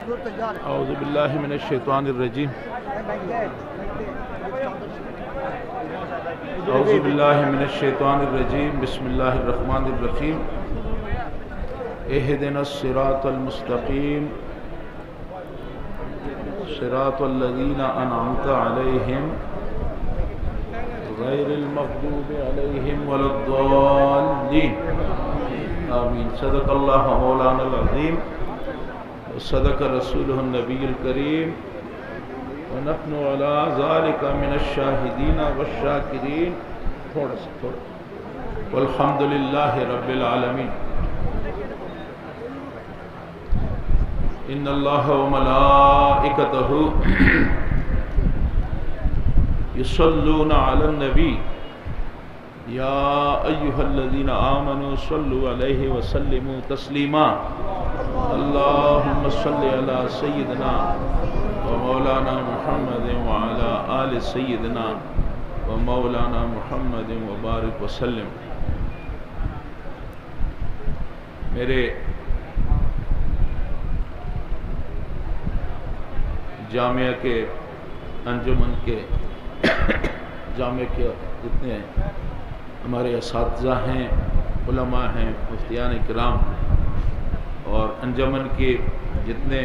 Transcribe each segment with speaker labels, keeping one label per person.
Speaker 1: اعوذ باللہ من الشیطان الرجیم اعوذ باللہ من الشیطان الرجیم بسم اللہ الرحمن الرحیم اہدنا الصراط المستقیم صراط الذین انعمت علیہم غیر المغضوب علیہم ولا الضالین آمین۔ صدق اللہ مولانا العظیم صدق رسولہ النبی الکریم ونحن علی ذالک من الشاہدین والشاکرین تھوڑا والحمد للہ رب العالمین۔ ان اللہ وملائکتہ یصلون علی النبی یا ایہا الذین آمنوا صلوا علیہ وسلموا تسلیما۔ اللہم صلی علی سیدنا و مولانا محمد وعلی آل سیدنا و مولانا محمد وبارک وسلم۔ میرے جامعہ کے انجمن کے جامعہ کے جتنے ہمارے اساتذہ ہیں، علماء ہیں، مفتیان کرام اور انجمن کے جتنے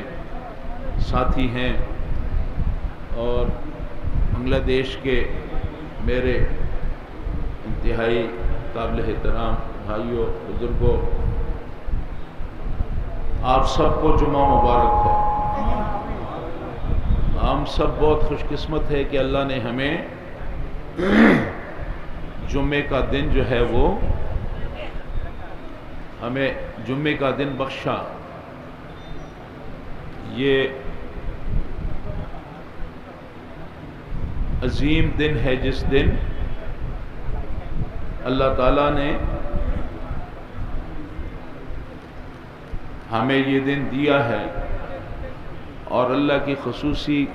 Speaker 1: ساتھی ہیں اور بنگلہ دیش کے میرے انتہائی قابل احترام بھائیوں، بزرگوں، آپ سب کو جمعہ مبارک ہے۔ ہم سب بہت خوش قسمت ہے کہ اللہ نے ہمیں جمعے کا دن جو ہے وہ ہمیں جمعے کا دن بخشا۔ یہ عظیم دن ہے جس دن اللہ تعالیٰ نے ہمیں یہ دن دیا ہے اور اللہ کی خصوصی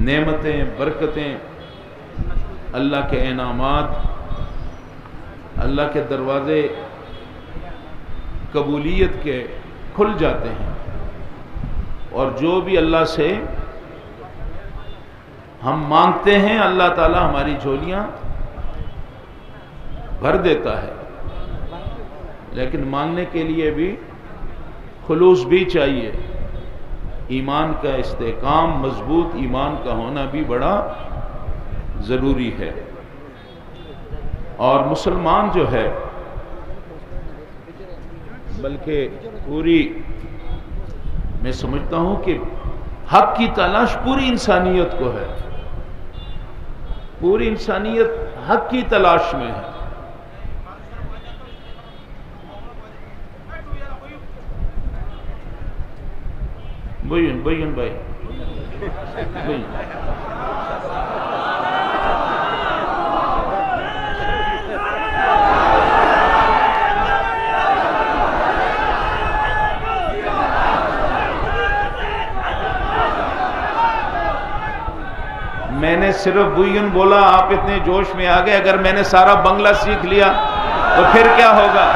Speaker 1: نعمتیں، برکتیں، اللہ کے انعامات، اللہ کے دروازے قبولیت کے کھل جاتے ہیں اور جو بھی اللہ سے ہم مانگتے ہیں اللہ تعالیٰ ہماری جھولیاں بھر دیتا ہے، لیکن مانگنے کے لیے بھی خلوص بھی چاہیے۔ ایمان کا استحکام، مضبوط ایمان کا ہونا بھی بڑا ضروری ہے۔ اور مسلمان جو ہے بلکہ پوری میں سمجھتا ہوں کہ حق کی تلاش پوری انسانیت کو ہے، پوری انسانیت حق کی تلاش میں ہے۔ بین بھائی میں نے صرف بوئین بولا، آپ اتنے جوش میں آ گئے، اگر میں نے سارا بنگلہ سیکھ لیا تو پھر کیا ہوگا؟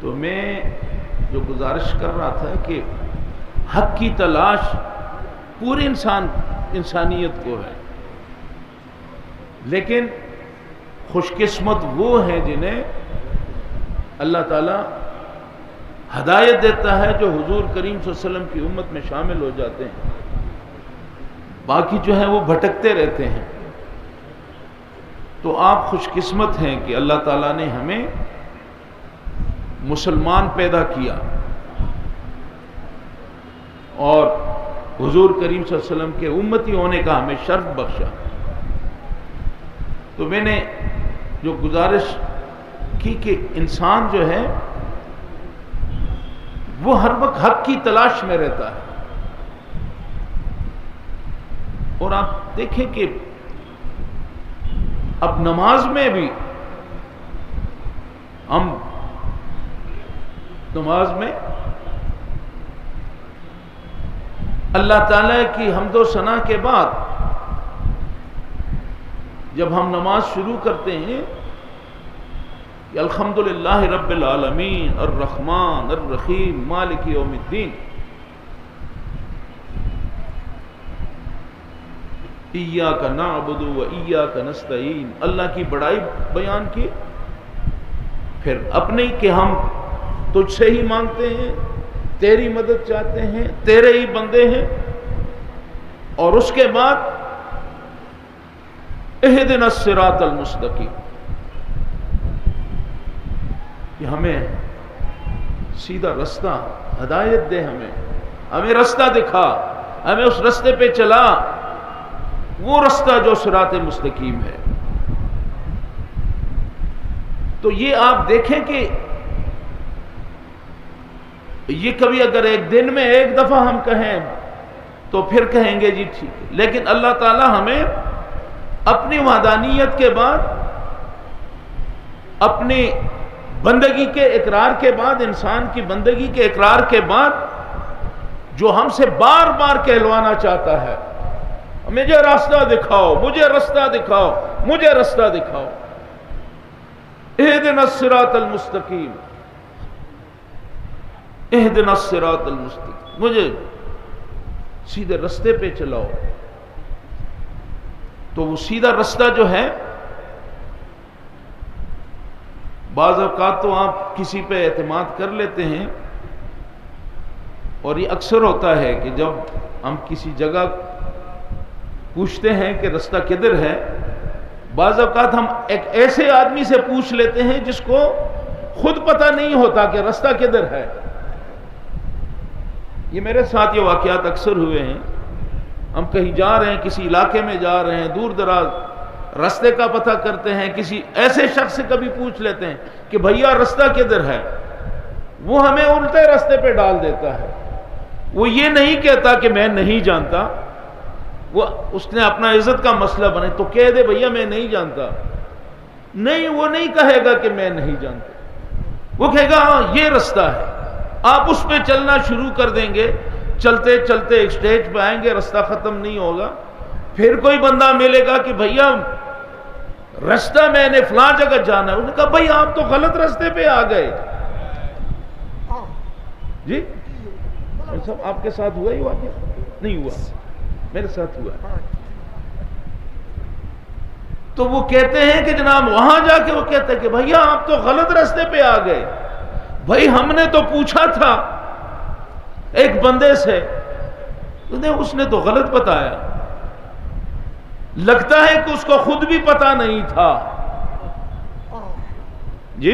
Speaker 1: تو میں جو گزارش کر رہا تھا کہ حق کی تلاش پوری انسانیت کو ہے، لیکن خوش قسمت وہ ہیں جنہیں اللہ تعالی ہدایت دیتا ہے، جو حضور کریم صلی اللہ علیہ وسلم کی امت میں شامل ہو جاتے ہیں۔ باقی جو ہیں وہ بھٹکتے رہتے ہیں۔ تو آپ خوش قسمت ہیں کہ اللہ تعالیٰ نے ہمیں مسلمان پیدا کیا اور حضور کریم صلی اللہ علیہ وسلم کے امتی ہونے کا ہمیں شرف بخشا۔ تو میں نے جو گزارش کی کہ انسان جو ہے وہ ہر وقت حق کی تلاش میں رہتا ہے، اور آپ دیکھیں کہ اب نماز میں بھی ہم نماز میں اللہ تعالیٰ کی حمد و ثنا کے بعد جب ہم نماز شروع کرتے ہیں کہ الحمدللہ رب العالمین الرحمن الرحیم مالک یوم الدین، ایاک نعبد و ایاک نستعین، اللہ کی بڑائی بیان کی، پھر اپنے کہ ہم تجھ سے ہی مانگتے ہیں، تیری مدد چاہتے ہیں، تیرے ہی بندے ہیں، اور اس کے بعد اہدنا الصراط المستقیم، کہ ہمیں سیدھا رستہ، ہدایت دے، ہمیں رستہ دکھا، ہمیں اس رستے پہ چلا، وہ رستہ جو صراط مستقیم ہے۔ تو یہ آپ دیکھیں کہ یہ کبھی اگر ایک دن میں ایک دفعہ ہم کہیں تو پھر کہیں گے جی ٹھیک ہے، لیکن اللہ تعالی ہمیں اپنی وحدانیت کے بعد، اپنی بندگی کے اقرار کے بعد، انسان کی بندگی کے اقرار کے بعد جو ہم سے بار بار کہلوانا چاہتا ہے، مجھے راستہ دکھاؤ، مجھے راستہ دکھاؤ، مجھے راستہ دکھاؤ، اہدنا الصراط المستقیم، اہدنا الصراط المستقیم، مجھے سیدھے رستے پہ چلاؤ۔ تو وہ سیدھا رستہ جو ہے، بعض اوقات تو آپ کسی پہ اعتماد کر لیتے ہیں، اور یہ اکثر ہوتا ہے کہ جب ہم کسی جگہ پوچھتے ہیں کہ رستہ کدھر ہے، بعض اوقات ہم ایک ایسے آدمی سے پوچھ لیتے ہیں جس کو خود پتہ نہیں ہوتا کہ رستہ کدھر ہے۔ یہ میرے ساتھ یہ واقعات اکثر ہوئے ہیں، ہم کہیں جا رہے ہیں، کسی علاقے میں جا رہے ہیں، دور دراز رستے کا پتہ کرتے ہیں، کسی ایسے شخص سے کبھی پوچھ لیتے ہیں کہ بھیا رستہ کدھر ہے، وہ ہمیں الٹے رستے پہ ڈال دیتا ہے۔ وہ یہ نہیں کہتا کہ میں نہیں جانتا، اس نے اپنا عزت کا مسئلہ بنے تو کہہ دے بھیا میں نہیں جانتا، نہیں، وہ نہیں کہے گا کہ میں نہیں جانتا، وہ کہے گا ہاں یہ رستہ ہے، آپ اس پہ چلنا شروع کر دیں گے، چلتے چلتے ایک سٹیج پہ آئیں گے، رستہ ختم نہیں ہوگا، پھر کوئی بندہ ملے گا کہ بھیا رستہ میں نے فلاں جگہ جانا ہے، انہوں نے کہا بھائی آپ تو غلط رستے پہ آ گئے۔ جی سب آپ کے ساتھ ہوا ہی واقعہ؟ نہیں ہوا، میرے ساتھ ہوا۔ تو وہ کہتے ہیں کہ جناب وہاں جا کے وہ کہتے ہیں کہ بھیا آپ تو غلط راستے پہ آ گئے، بھائی ہم نے تو پوچھا تھا ایک بندے سے، اس نے تو غلط بتایا، لگتا ہے کہ اس کو خود بھی پتا نہیں تھا۔ جی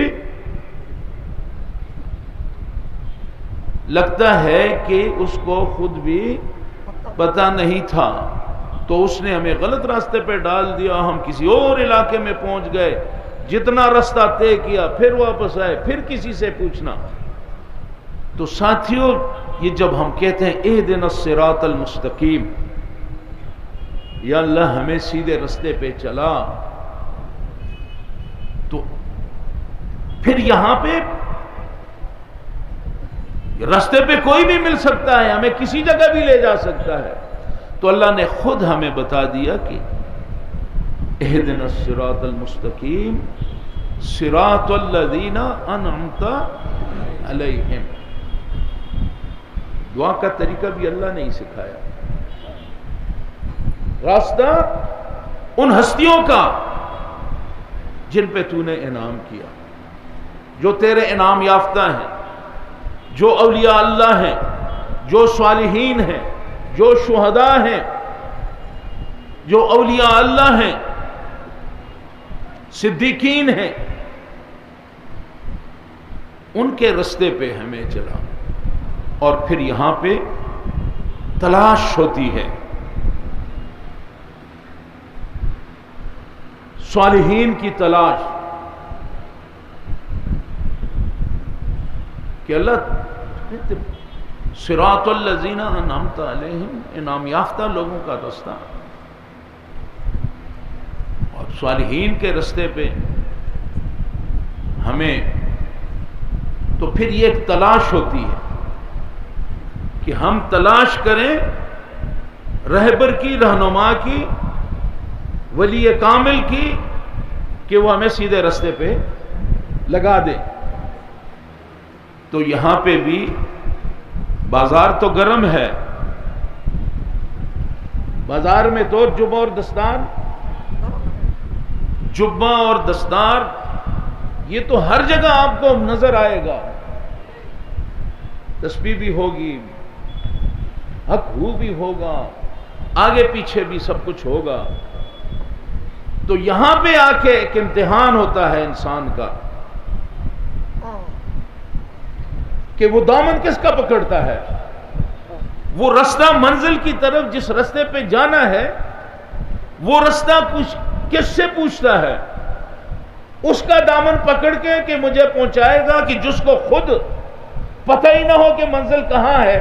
Speaker 1: لگتا ہے کہ اس کو خود بھی پتا نہیں تھا، تو اس نے ہمیں غلط راستے پہ ڈال دیا، ہم کسی اور علاقے میں پہنچ گئے، جتنا راستہ طے کیا پھر واپس آئے، پھر کسی سے پوچھنا۔ تو ساتھیوں یہ جب ہم کہتے ہیں اہدنا الصراط المستقیم، یا اللہ ہمیں سیدھے راستے پہ چلا، تو پھر یہاں پہ راستے پہ کوئی بھی مل سکتا ہے، ہمیں کسی جگہ بھی لے جا سکتا ہے، تو اللہ نے خود ہمیں بتا دیا کہ اہدنا الصراط المستقیم صراط الذین انعمت علیہم۔ دعا کا طریقہ بھی اللہ نے ہی سکھایا، راستہ ان ہستیوں کا جن پہ تو نے انعام کیا، جو تیرے انعام یافتہ ہیں، جو اولیاء اللہ ہیں، جو صالحین ہیں، جو شہداء ہیں، جو اولیاء اللہ ہیں، صدیقین ہیں، ان کے رستے پہ ہمیں چلا۔ اور پھر یہاں پہ تلاش ہوتی ہے، صالحین کی تلاش، کہ اللہ صراط الذین انعمت علیہم، انعام یافتہ لوگوں کا راستہ، اور صالحین کے راستے پہ ہمیں، تو پھر یہ ایک تلاش ہوتی ہے کہ ہم تلاش کریں رہبر کی، رہنما کی، ولی کامل کی، کہ وہ ہمیں سیدھے راستے پہ لگا دے۔ تو یہاں پہ بھی بازار تو گرم ہے، بازار میں تو جبہ اور دستار، جبہ اور دستار یہ تو ہر جگہ آپ کو نظر آئے گا، تسبیح بھی ہوگی، حق ہو بھی ہوگا، آگے پیچھے بھی سب کچھ ہوگا۔ تو یہاں پہ آ کے ایک امتحان ہوتا ہے انسان کا کہ وہ دامن کس کا پکڑتا ہے، وہ رستہ منزل کی طرف جس رستے پہ جانا ہے وہ رستہ کس سے پوچھتا ہے، اس کا دامن پکڑ کے کہ مجھے پہنچائے گا، کہ جس کو خود پتہ ہی نہ ہو کہ منزل کہاں ہے،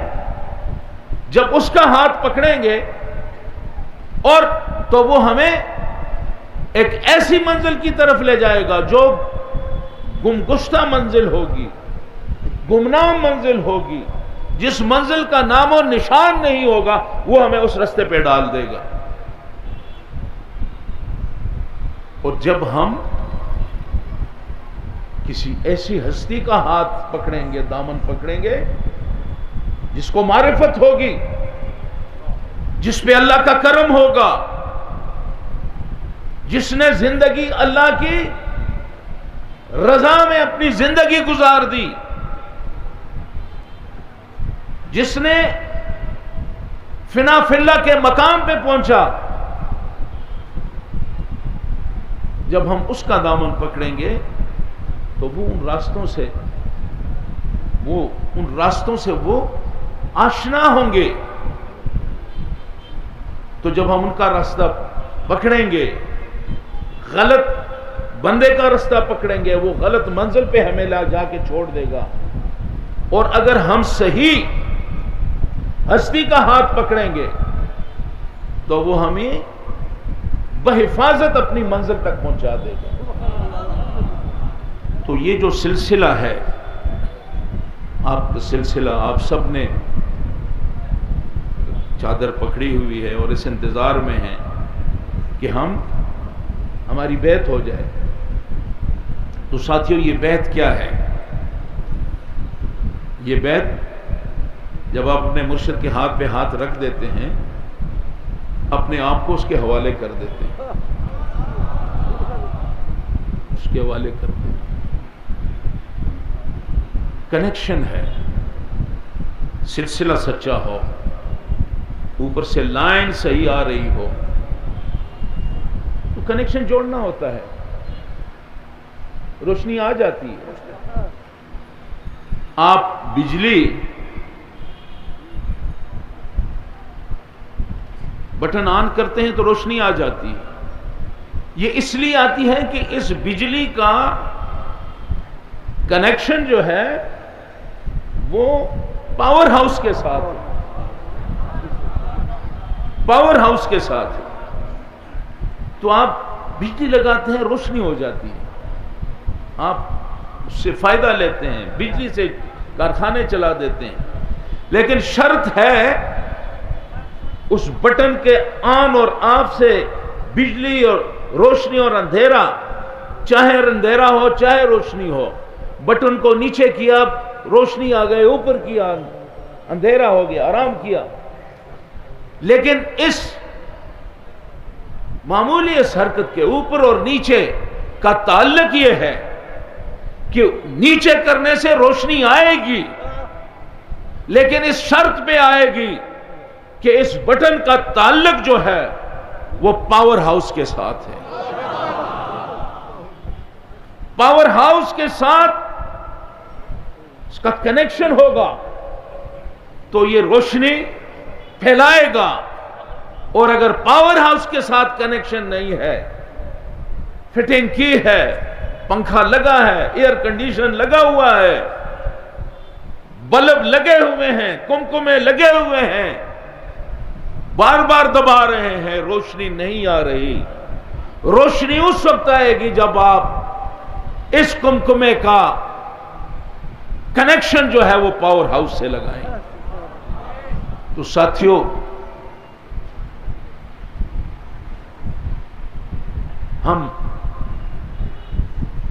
Speaker 1: جب اس کا ہاتھ پکڑیں گے اور تو وہ ہمیں ایک ایسی منزل کی طرف لے جائے گا جو گمگشتہ منزل ہوگی، گمنام منزل ہوگی، جس منزل کا نام و نشان نہیں ہوگا، وہ ہمیں اس رستے پہ ڈال دے گا۔ اور جب ہم کسی ایسی ہستی کا ہاتھ پکڑیں گے، دامن پکڑیں گے، جس کو معرفت ہوگی، جس پہ اللہ کا کرم ہوگا، جس نے زندگی اللہ کی رضا میں اپنی زندگی گزار دی، جس نے فنا فی اللہ کے مقام پہ پہنچا، جب ہم اس کا دامن پکڑیں گے تو وہ ان راستوں سے وہ آشنا ہوں گے۔ تو جب ہم ان کا راستہ پکڑیں گے، غلط بندے کا راستہ پکڑیں گے، وہ غلط منزل پہ ہمیں لا جا کے چھوڑ دے گا۔ اور اگر ہم صحیح ہستی کا ہاتھ پکڑیں گے تو وہ ہمیں بحفاظت اپنی منزل تک پہنچا دے گا۔ تو یہ جو سلسلہ ہے، آپ کا سلسلہ، آپ سب نے چادر پکڑی ہوئی ہے اور اس انتظار میں ہیں کہ ہماری بیعت ہو جائے۔ تو ساتھیو، یہ بیعت کیا ہے؟ یہ بیعت جب آپ اپنے مرشد کے ہاتھ پہ ہاتھ رکھ دیتے ہیں، اپنے آپ کو اس کے حوالے کر دیتے ہیں، اس کے حوالے کر دیتے ہیں۔ کنیکشن ہے، سلسلہ سچا ہو، اوپر سے لائن صحیح آ رہی ہو تو کنیکشن جوڑنا ہوتا ہے، روشنی آ جاتی ہے۔ آپ بجلی بٹن آن کرتے ہیں تو روشنی آ جاتی ہے، یہ اس لیے آتی ہے کہ اس بجلی کا کنیکشن جو ہے وہ پاور ہاؤس کے ساتھ ہے، پاور ہاؤس کے ساتھ ہے۔ تو آپ بجلی لگاتے ہیں، روشنی ہو جاتی ہے، آپ اس سے فائدہ لیتے ہیں، بجلی سے کارخانے چلا دیتے ہیں۔ لیکن شرط ہے اس بٹن کے آن اور آف سے بجلی اور روشنی اور اندھیرا، چاہے اندھیرا ہو چاہے روشنی ہو، بٹن کو نیچے کیا روشنی آ گئی، اوپر کیا اندھیرا ہو گیا، آرام کیا۔ لیکن اس معمولی اس حرکت کے اوپر اور نیچے کا تعلق یہ ہے کہ نیچے کرنے سے روشنی آئے گی، لیکن اس شرط پہ آئے گی کہ اس بٹن کا تعلق جو ہے وہ پاور ہاؤس کے ساتھ ہے، پاور ہاؤس کے ساتھ اس کا کنیکشن ہوگا تو یہ روشنی پھیلائے گا۔ اور اگر پاور ہاؤس کے ساتھ کنیکشن نہیں ہے، فٹنگ کی ہے، پنکھا لگا ہے، ایئر کنڈیشن لگا ہوا ہے، بلب لگے ہوئے ہیں، کمکمے لگے ہوئے ہیں، بار بار دبا رہے ہیں، روشنی نہیں آ رہی۔ روشنی اس وقت آئے گی جب آپ اس کمکمے کا کنیکشن جو ہے وہ پاور ہاؤس سے لگائیں۔ تو ساتھیو، ہم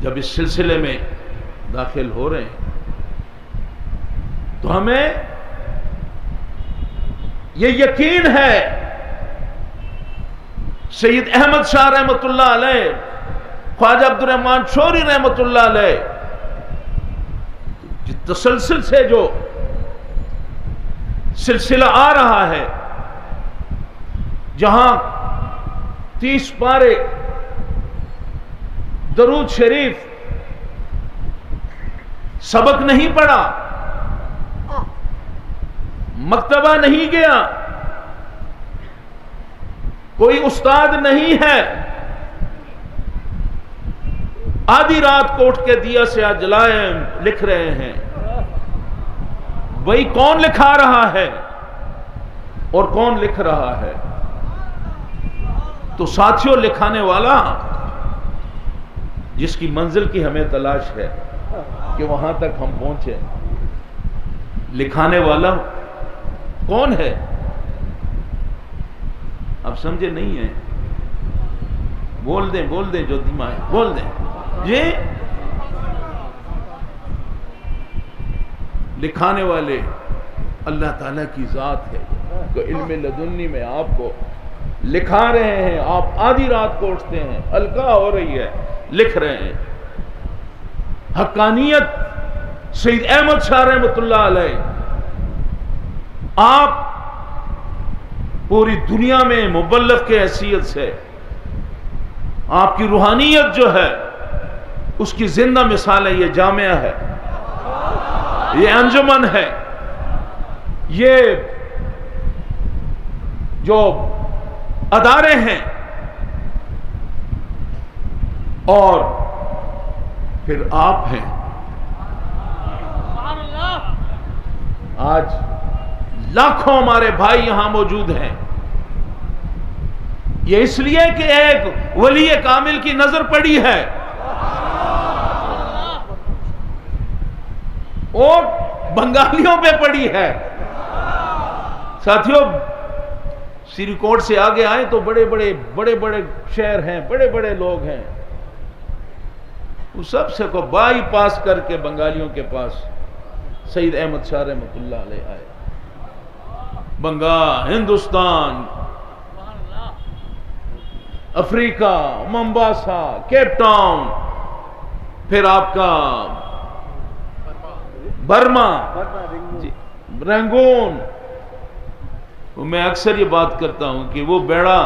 Speaker 1: جب اس سلسلے میں داخل ہو رہے ہیں تو ہمیں یہ یقین ہے سید احمد شاہ رحمۃ اللہ علیہ، خواجہ عبد الرحمن شوری رحمۃ اللہ علیہ تسلسل سے جو سلسلہ آ رہا ہے، جہاں 30 پارے درود شریف سبق نہیں پڑھا، مکتبہ نہیں گیا، کوئی استاد نہیں ہے، آدھی رات کو اٹھ کے دیا سے آج جلائے لکھ رہے ہیں، وہی کون لکھا رہا ہے اور کون لکھ رہا ہے؟ تو ساتھیوں، لکھانے والا جس کی منزل کی ہمیں تلاش ہے کہ وہاں تک ہم پہنچے، لکھانے والا کون ہے؟ اب سمجھے نہیں ہے؟ بول دیں جو دماغ ہے، بول دیں یہ لکھانے والے اللہ تعالیٰ کی ذات ہے تو علم لدنی میں آپ کو لکھا رہے ہیں، آپ آدھی رات کو اٹھتے ہیں، القاء ہو رہی ہے، لکھ رہے ہیں۔ حقانیت سید احمد شاہ رحمۃ اللہ علیہ، آپ پوری دنیا میں مبلغ کے حیثیت سے آپ کی روحانیت جو ہے اس کی زندہ مثال ہے، یہ جامعہ ہے، یہ انجمن ہے، یہ جو ادارے ہیں، اور پھر آپ ہیں۔ آج لاکھوں ہمارے بھائی یہاں موجود ہیں، یہ اس لیے کہ ایک ولی کامل کی نظر پڑی ہے اور بنگالیوں پہ پڑی ہے۔ ساتھیوں، سری کوٹ سے آگے آئیں تو بڑے بڑے شہر ہیں، بڑے بڑے لوگ ہیں، وہ سب سے کو بائی پاس کر کے بنگالیوں کے پاس سید احمد شاہ رحمۃ اللہ علیہ آئے۔ بنگال، ہندوستان، افریقہ، ممباسا، کیپ ٹاؤن، پھر آپ کا برما، رنگون۔ میں اکثر یہ بات کرتا ہوں کہ وہ بیڑا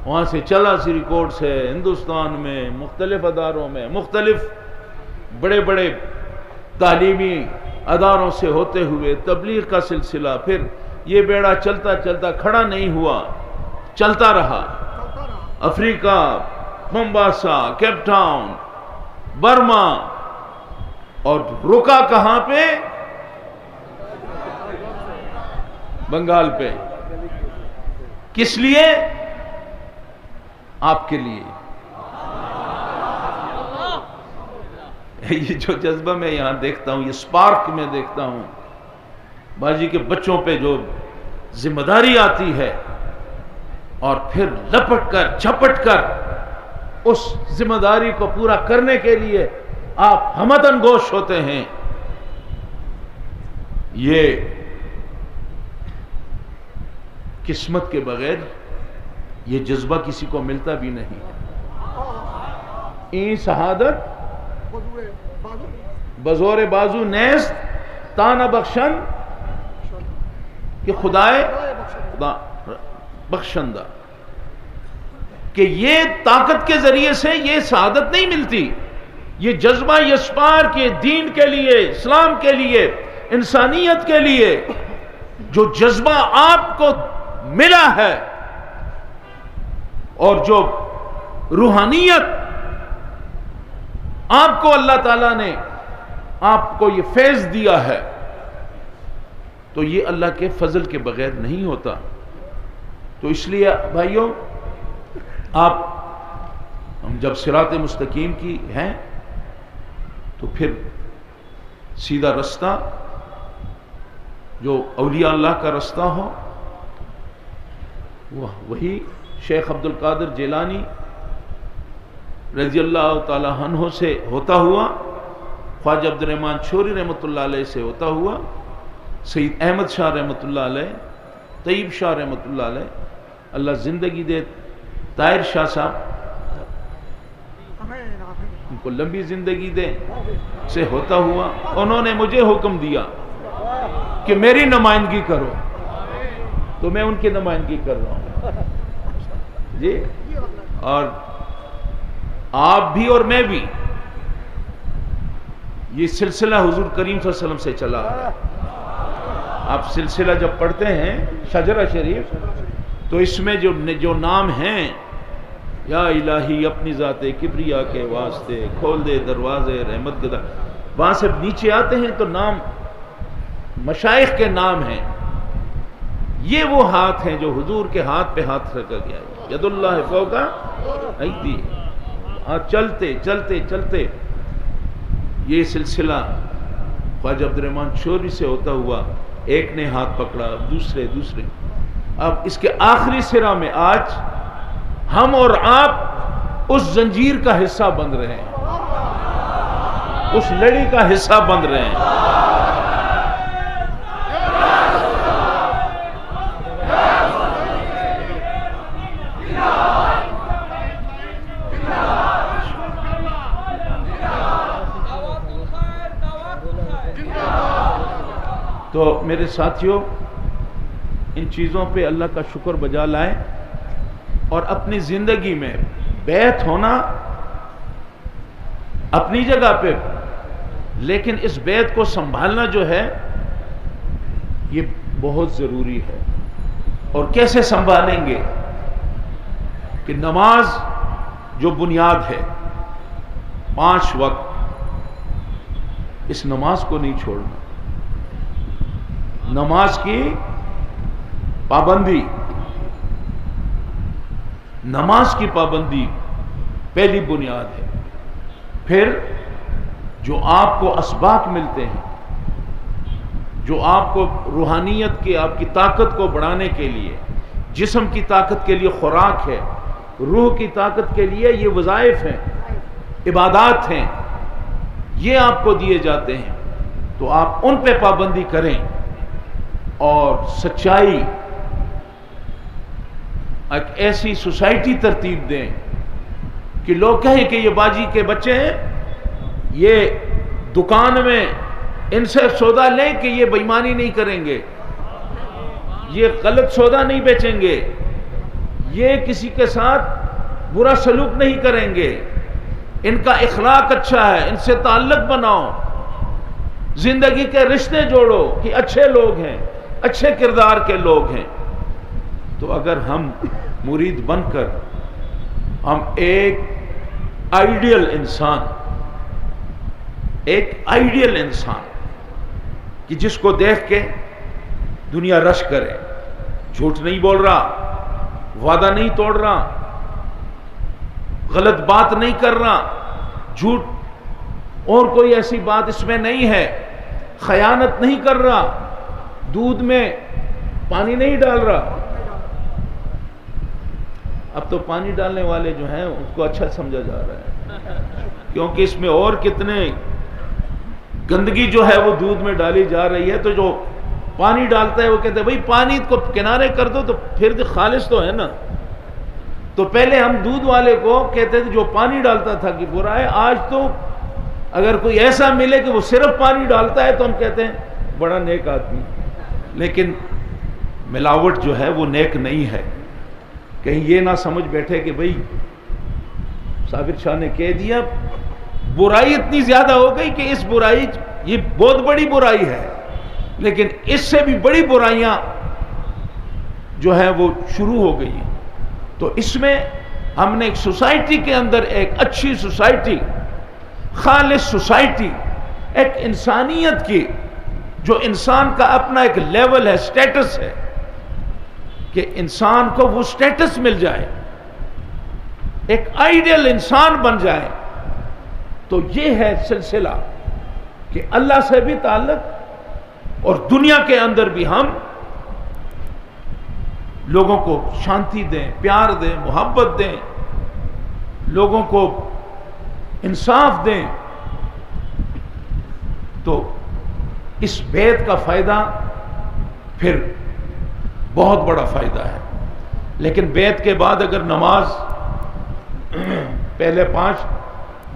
Speaker 1: وہاں سے چلا سری کوٹ سے ہندوستان میں مختلف اداروں میں، مختلف بڑے بڑے تعلیمی اداروں سے ہوتے ہوئے تبلیغ کا سلسلہ، پھر یہ بیڑا چلتا چلتا کھڑا نہیں ہوا، چلتا رہا۔ افریقہ، ممباسا، کیپ ٹاؤن، برما، اور رکا کہاں پہ؟ بنگال پہ۔ کس لیے؟ آپ کے لیے۔ یہ جو جذبہ میں یہاں دیکھتا ہوں، یہ سپارک میں دیکھتا ہوں، باجی کے بچوں پہ جو ذمہ داری آتی ہے اور پھر لپٹ کر جھپٹ کر اس ذمہ داری کو پورا کرنے کے لیے آپ ہمدن گوش ہوتے ہیں، یہ قسمت کے بغیر یہ جذبہ کسی کو ملتا بھی نہیں۔ این شہادت بزور بازو نیست تانا بخشن کہ خدائے بخشندہ، کہ یہ طاقت کے ذریعے سے یہ شہادت نہیں ملتی، یہ جذبہ یسپار کے دین کے لیے، اسلام کے لیے، انسانیت کے لیے جو جذبہ آپ کو ملا ہے اور جو روحانیت آپ کو اللہ تعالیٰ نے آپ کو یہ فیض دیا ہے، تو یہ اللہ کے فضل کے بغیر نہیں ہوتا۔ تو اس لیے بھائیوں، ہم جب صراط مستقیم کی ہیں تو پھر سیدھا رستہ جو اولیاء اللہ کا رستہ ہو، وہی شیخ عبد القادر جیلانی رضی اللہ تعالی عنہ سے ہوتا ہوا، خواجہ عبد الرحمن چھوری رحمۃ اللہ علیہ سے ہوتا ہوا، سید احمد شاہ رحمۃ اللہ علیہ، طیب شاہ رحمۃ اللہ علیہ، اللہ زندگی دے، طاہر شاہ صاحب ان کو لمبی زندگی دے، سے ہوتا ہوا، انہوں نے مجھے حکم دیا کہ میری نمائندگی کرو، تو میں ان کی نمائندگی کر رہا ہوں جی۔ اور آپ بھی اور میں بھی، یہ سلسلہ حضور کریم صلی اللہ علیہ وسلم سے چلا ہے۔ آپ سلسلہ جب پڑھتے ہیں شجرہ شریف، تو اس میں جو نام ہیں، یا الہی اپنی ذات کبریا کے واسطے کھول دے دروازے رحمت گدا، وہاں سے نیچے آتے ہیں تو نام مشائخ کے نام ہیں۔ یہ وہ ہاتھ ہیں جو حضور کے ہاتھ پہ ہاتھ رکھا گیا ہے، ید اللہ فوق ایدی، چلتے چلتے چلتے یہ سلسلہ خواجہ عبد الرحمن چھوری سے ہوتا ہوا، ایک نے ہاتھ پکڑا، دوسرے، اب اس کے آخری سرا میں آج ہم اور آپ اس زنجیر کا حصہ بن رہے ہیں، اس لڑی کا حصہ بن رہے ہیں۔ تو میرے ساتھیوں، ان چیزوں پہ اللہ کا شکر بجا لائیں، اور اپنی زندگی میں بیعت ہونا اپنی جگہ پہ، لیکن اس بیعت کو سنبھالنا جو ہے یہ بہت ضروری ہے۔ اور کیسے سنبھالیں گے؟ کہ نماز جو بنیاد ہے، 5 وقت، اس نماز کو نہیں چھوڑنا، نماز کی پابندی، نماز کی پابندی پہلی بنیاد ہے۔ پھر جو آپ کو اسباق ملتے ہیں، جو آپ کو روحانیت کی، آپ کی طاقت کو بڑھانے کے لیے، جسم کی طاقت کے لیے خوراک ہے، روح کی طاقت کے لیے یہ وظائف ہیں، عبادات ہیں، یہ آپ کو دیے جاتے ہیں، تو آپ ان پہ پابندی کریں، اور سچائی، ایک ایسی سوسائٹی ترتیب دیں کہ لوگ کہیں کہ یہ باجی کے بچے ہیں، یہ دکان میں ان سے سودا لیں کہ یہ بے ایمانی نہیں کریں گے، یہ غلط سودا نہیں بیچیں گے، یہ کسی کے ساتھ برا سلوک نہیں کریں گے، ان کا اخلاق اچھا ہے، ان سے تعلق بناؤ، زندگی کے رشتے جوڑو کہ اچھے لوگ ہیں، اچھے کردار کے لوگ ہیں۔ تو اگر ہم مرید بن کر ہم ایک آئیڈیل انسان کہ جس کو دیکھ کے دنیا رش کرے، جھوٹ نہیں بول رہا، وعدہ نہیں توڑ رہا، غلط بات نہیں کر رہا، جھوٹ اور کوئی ایسی بات اس میں نہیں ہے، خیانت نہیں کر رہا، دودھ میں پانی نہیں ڈال رہا۔ اب تو پانی ڈالنے والے جو ہیں اس کو اچھا سمجھا جا رہا ہے، کیونکہ اس میں اور کتنے گندگی جو ہے وہ دودھ میں ڈالی جا رہی ہے، تو جو پانی ڈالتا ہے وہ کہتے ہیں بھائی پانی کو کنارے کر دو، تو پھر خالص تو ہے نا۔ تو پہلے ہم دودھ والے کو کہتے تھے جو پانی ڈالتا تھا کہ برا ہے، آج تو اگر کوئی ایسا ملے کہ وہ صرف پانی ڈالتا ہے تو ہم کہتے ہیں بڑا نیک آدمی، لیکن ملاوٹ جو ہے وہ نیک نہیں ہے۔ کہیں یہ نہ سمجھ بیٹھے کہ بھئی صابر شاہ نے کہہ دیا، برائی اتنی زیادہ ہو گئی کہ اس برائی، یہ بہت بڑی برائی ہے، لیکن اس سے بھی بڑی برائیاں جو ہیں وہ شروع ہو گئی ہیں۔ تو اس میں ہم نے ایک سوسائٹی کے اندر، ایک اچھی سوسائٹی، خالص سوسائٹی، ایک انسانیت کی، جو انسان کا اپنا ایک لیول ہے، سٹیٹس ہے، کہ انسان کو وہ سٹیٹس مل جائے، ایک آئیڈیل انسان بن جائے، تو یہ ہے سلسلہ کہ اللہ سے بھی تعلق، اور دنیا کے اندر بھی ہم لوگوں کو شانتی دیں، پیار دیں، محبت دیں، لوگوں کو انصاف دیں، تو اس بیعت کا فائدہ پھر بہت بڑا فائدہ ہے۔ لیکن بیعت کے بعد اگر نماز پہلے 5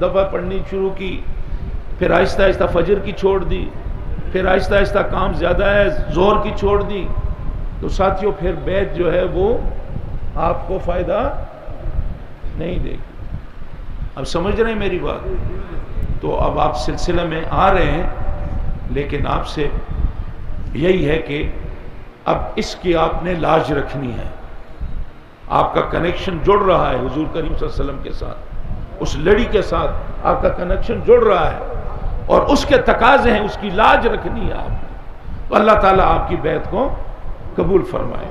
Speaker 1: دفعہ پڑھنی شروع کی، پھر آہستہ آہستہ فجر کی چھوڑ دی، پھر آہستہ آہستہ کام زیادہ ہے ظہر کی چھوڑ دی، تو ساتھیوں پھر بیعت جو ہے وہ آپ کو فائدہ نہیں دے گی۔ اب سمجھ رہے ہیں میری بات؟ تو اب آپ سلسلہ میں آ رہے ہیں، لیکن آپ سے یہی ہے کہ اب اس کی آپ نے لاج رکھنی ہے۔ آپ کا کنیکشن جڑ رہا ہے حضور کریم صلی اللہ علیہ وسلم کے ساتھ، اس لڑی کے ساتھ آپ کا کنیکشن جڑ رہا ہے، اور اس کے تقاضے ہیں، اس کی لاج رکھنی ہے آپ نے، تو اللہ تعالیٰ آپ کی بیعت کو قبول فرمائے۔